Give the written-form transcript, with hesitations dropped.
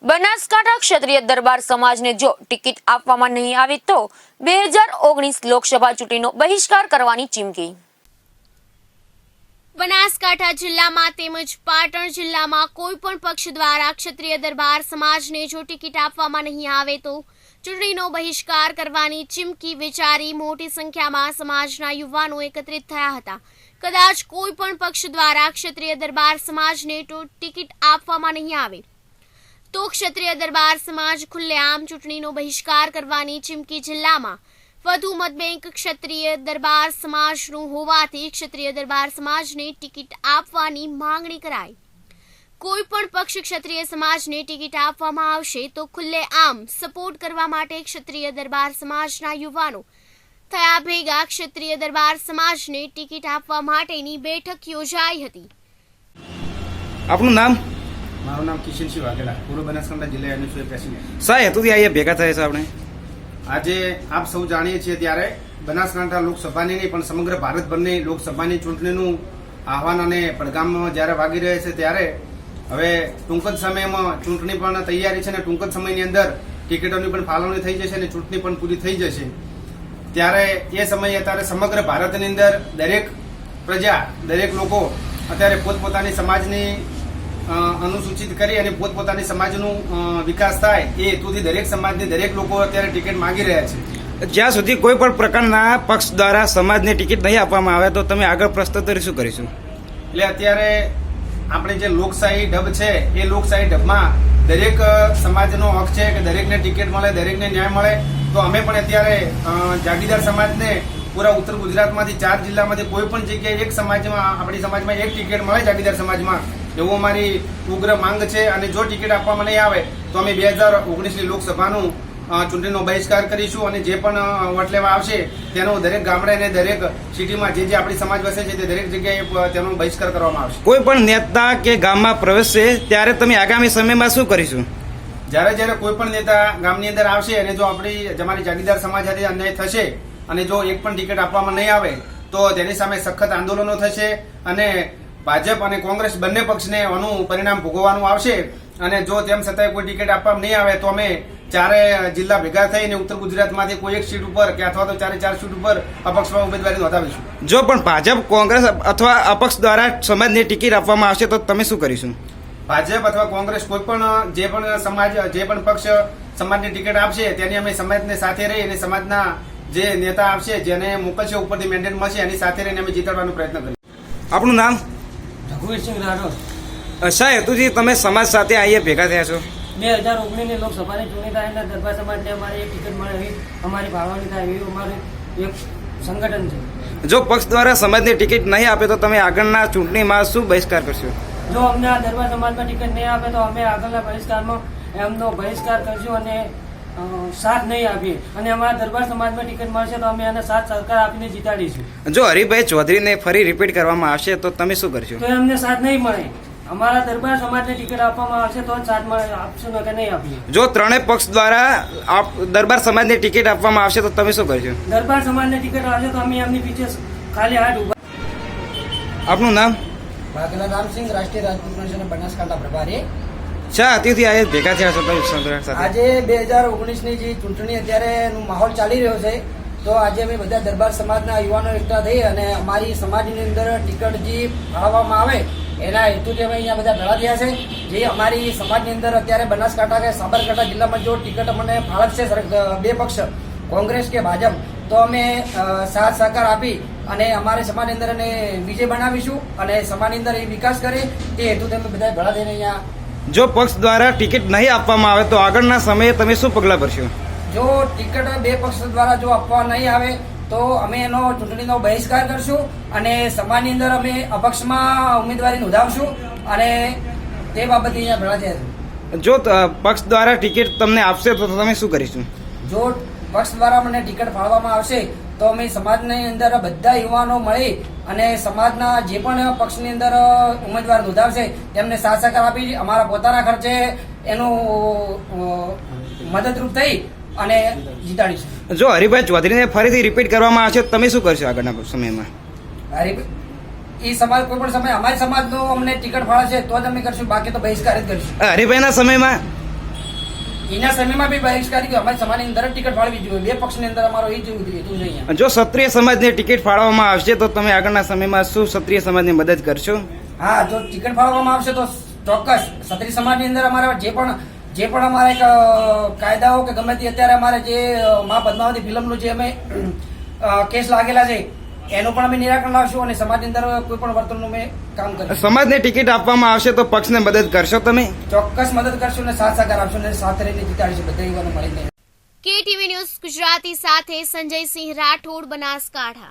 બનાસકાંઠા ક્ષત્રિય દરબાર સમાજને જો ટિકિટ આપવામાં નહીં આવે તો 2019 લોકસભા ચૂંટણીનો બહિષ્કાર કરવાની ચીમકી. બનાસકાંઠા જિલ્લામાં તેમજ પાટણ જિલ્લામાં કોઈ પણ પક્ષ દ્વારા ક્ષત્રિય દરબાર સમાજને જો ટિકિટ આપવામાં નહીં આવે તો ચૂંટણીનો બહિષ્કાર કરવાની ચીમકી વિચારી મોટી સંખ્યામાં સમાજના યુવાનો એકત્રિત થયા હતા. કદાચ કોઈ પણ પક્ષ દ્વારા ક્ષત્રિય દરબાર સમાજને ટિકિટ આપવામાં નહીં આવે તો ક્ષત્રિય દરબાર સમાજ ખુલ્લેઆમ ચૂંટણીનો બહિષ્કાર કરવાની ચીમકી જિલ્લામાં વધુ મતબેંક ક્ષત્રિય દરબાર સમાજનું હોવાથી ક્ષત્રિય દરબાર સમાજને ટિકિટ આપવાની માંગણી કરાઈ. કોઈ પણ પક્ષ ક્ષત્રિય સમાજને ટિકિટ આપવામાં આવશે તો ખુલ્લેઆમ સપોર્ટ કરવા માટે ક્ષત્રિય દરબાર સમાજના યુવાનો થયા ભેગા. ક્ષત્રિય દરબાર સમાજને ટિકિટ આપવા માટેની બેઠક યોજાઈ હતી. આપનું નામ? મારું નામ કિશનસિંહ વાઘેલા, પૂર્વ બનાસકાંઠા જિલ્લા યુનિયન પ્રેસિડેન્ટ. શા હેતુથી અહીંયા ભેગા થયા છે આપણે? આજે આપ સૌ જાણીએ છીએ ત્યારે બનાસકાંઠા લોકસભાની નહીં પણ સમગ્ર ભારતભરની લોકસભાની ચૂંટણીનું આહવાન અને પડઘામ જ્યારે વાગી રહ્યા છે ત્યારે હવે ટૂંક જ સમયમાં ચૂંટણી પણ તૈયારી છે અને ટૂંક જ સમયની અંદર ટિકિટોની પણ ફાળવણી થઈ જશે અને ચૂંટણી પણ પૂરી થઈ જશે. ત્યારે એ સમયે અત્યારે સમગ્ર ભારતની અંદર દરેક પ્રજા, દરેક લોકો અત્યારે પોતપોતાની સમાજની અનુસૂચિત કરી અને પોતપોતાની સમાજનું વિકાસ થાય એ હેતુથી દરેક સમાજની દરેક લોકો અત્યારે ટિકિટ માંગી રહ્યા છે. જ્યાં સુધી કોઈ પણ પ્રકારના પક્ષ દ્વારા સમાજને ટિકિટ નહીં આપવામાં આવે તો તમે આગળ પ્રસ્તુત શું કરીશું? એટલે અત્યારે આપણે જે લોકશાહી ઢબ છે એ લોકશાહી ઢબમાં દરેક સમાજનો હક છે કે દરેકને ટિકિટ મળે, દરેકને ન્યાય મળે. તો અમે પણ અત્યારે જાગીદાર સમાજને પૂરા ઉત્તર ગુજરાતમાંથી 4 જિલ્લામાંથી કોઈ પણ જગ્યાએ એક સમાજમાં, આપણી સમાજમાં એક ટિકિટ મળે જાગીદાર સમાજમાં, એવું અમારી ઉગ્ર માંગ છે. અને જો ટિકિટ આપવામાં નહીં આવે તો અમે 2019ની લોકસભાનું ચૂંટણીનો બહિષ્કાર કરીશું અને જે પણ વોટ લેવા આવશે તેનો દરેક ગામડે અને દરેક સિટીમાં જે આપણી સમાજ વસે છે તે દરેક જગ્યાએ તેનો બહિષ્કાર કરવામાં આવશે. કોઈ પણ નેતા કે ગામમાં પ્રવેશશે ત્યારે તમે આગામી સમયમાં શું કરીશું? જ્યારે કોઈ પણ નેતા ગામની અંદર આવશે અને જો અમારી જાગીદાર સમાજ સાથે અન્યાય થશે અને જો એક પણ ટિકિટ આપવામાં નહીં આવે તો તેની સામે સખત આંદોલનો થશે અને ભાજપ અને કોંગ્રેસ બંને પક્ષને આનું પરિણામ ભોગવવાનું આવશે. અને જો તેમ છતાંય કોઈ ટિકિટ આપવામાં નહીં આવે તો અમે 4 જિલ્લા ભેગા થઈને ઉત્તર ગુજરાતમાંથી કોઈ એક સીટ ઉપર કે અથવા તો 4 સીટ ઉપર અપક્ષમાં ઉમેદવારી નોંધાવીશું. જો પણ ભાજપ, કોંગ્રેસ અથવા અપક્ષ દ્વારા સમાજને ટિકિટ આપવામાં આવશે તો તમે શું કરીશું? ભાજપ અથવા કોંગ્રેસ કોઈ પણ જે પણ સમાજ, જે પણ પક્ષ સમાજની ટિકિટ આપશે તેની અમે સમાજને સાથે રહી અને સમાજના જે નેતા આવશે જેને મોકલશે ઉપરથી મેન્ડેટ મળશે એની સાથે રહીને અમે જીતાડવાનો પ્રયત્ન કરીશું. આપનું નામ? રઘુવીરસિંહ રાઠોડ. શા હેતુથી તમે સમાજ સાથે અહીંયા ભેગા થયા છો? 2019ની લોકસભાની ચૂંટણી થાય અને દરબાર સમાજને અમારે એક ટિકિટ મળે એવી અમારી ફાળવણી થાય એવી અમારું એક સંગઠન છે. જો પક્ષ દ્વારા સમાજની ટિકિટ નહીં આપે તો તમે આગળના ચૂંટણીમાં શું બહિષ્કાર કરશો? જો અમને આ દરબાર સમાજમાં ટિકિટ નહીં આપે તો અમે આગળના બહિષ્કારમાં એમનો બહિષ્કાર કરશું અને સાથ નહીં આપીએ અને અમારા દરબાર સમાજમાં ટિકિટ મળશે તો અમે એને સાથ સહકાર આપીને જીતાડીશું. જો હરિભાઈ ચૌધરીને ફરી રિપીટ કરવામાં આવશે તો તમે શું કરશો? તો એમને સાથ નહીં મળે. અમારા દરબાર સમાજને ટિકિટ આપવામાં આવશે તો જ સાથ મળે, આપશું કે નહીં આપીએ. જો ત્રણેય પક્ષ દ્વારા દરબાર સમાજને ટિકિટ આપવામાં આવશે તો તમે શું કરશો? દરબાર સમાજને ટિકિટ આવશે તો અમે એમની પીછે ખાલી હાથ ઉભા. આપનું નામ? વાઘેલા રામસિંહ, રાષ્ટ્રીય રાજપૂત પરિષદ બનાસકાંઠા પ્રભારી. શા અતિથિ આજે ભેગા થયા છો તમે સાથે? આજે 2019ની જે ચૂંટણી અત્યારે માહોલ ચાલી રહ્યો છે તો આજે અમે બધા દરબાર સમાજના યુવાનો એકઠા થઈ અને અમારી સમાજની અંદર ટિકિટ જે ફાળવવામાં આવે એના હેતુથી અમે અહીંયા બધા ભેળા થયા છે. જે અમારી સમાજની અંદર અત્યારે બનાસકાંઠા કે સાબરકાંઠા જિલ્લામાં જો ટિકિટ અમને ફાળવશે બે પક્ષ, કોંગ્રેસ કે ભાજપ, તો અમે સાથ સહકાર આપી અને અમારી સમાજની અંદર એને વિજય બનાવીશું અને સમાજની અંદર એ વિકાસ કરે તે હેતુથી અમે બધા ભેળા થઈને અહીંયા. જો પક્ષ દ્વારા ટિકિટ નહીં આપવામાં આવે તો આગળના સમયે તમે શું પગલાં ભરશો? જો ટિકિટ બે પક્ષ દ્વારા જો આપવા નહીં આવે તો અમે એનો ચૂંટણીનો બહિષ્કાર કરશું અને સમાજની અંદર અમે અપક્ષમાં ઉમેદવારી નોંધાવશું અને તે બાબતે અહીંયા ભેળા થયા છે. જો પક્ષ દ્વારા ટિકિટ તમને આપશે તો તમે શું કરીશું? જો પક્ષ દ્વારા મને ટિકિટ ફાળવવામાં આવશે તો અમે સમાજની અંદર બધા યુવાનો મળી અને સમાજના જે પણ પક્ષની અંદર ઉમેદવાર નોંધાવશે તેમને સાથ સહકાર આપી અમારા પોતાના ખર્ચે એનું મદદરૂપ થઈ અને જીતાડીશું. જો હરિભાઈ ચૌધરીને ફરીથી રિપીટ કરવામાં આવશે તો તમે શું કરશો આગળના સમયમાં? એ સમાજ કોઈ પણ સમય અમારી સમાજનો અમને ટિકિટ ફાળવશે તો જ અમે કરશું, બાકી તો બહિષ્કાર જ કરીશું. હરિભાઈના સમયમાં એના સમયમાં બી બહિષ્કાર કે અમારી સમાજની અંદર જ ટિકિટ ફાળવી જોઈએ. બે પક્ષની અંદર અમારો એ જ હેતુ છે અહીંયા. જો ક્ષત્રિય સમાજની ટિકિટ ફાળવવામાં આવશે તો તમે આગળના સમયમાં શું ક્ષત્રિય સમાજની મદદ કરશો? હા, જો ટિકિટ ફાળવવામાં આવશે તો ચોક્કસ ક્ષત્રિય સમાજની અંદર અમારા જે પણ અમારા એક કાયદાઓ કે ગમે તે અત્યારે અમારે જે મા પદ્માવતી ફિલ્મનું જે અમે કેસ લાગેલા છે એનું પણ અમે નિરાકરણ લાવશું અને સમાજની અંદર કોઈ પણ વર્તનનું અમે કામ કરીશું. સમાજને ટિકિટ આપવામાં આવશે તો પક્ષને મદદ કરશો તમે? ચોક્કસ મદદ કરશું અને સાથ સહકાર આપશું અને સાથે રહીને જીતાડીશું બધા યુવાનો મળીને. KTV ન્યૂઝ ગુજરાતી સાથે સંજયસિંહ રાઠોડ, બનાસકાંઠા.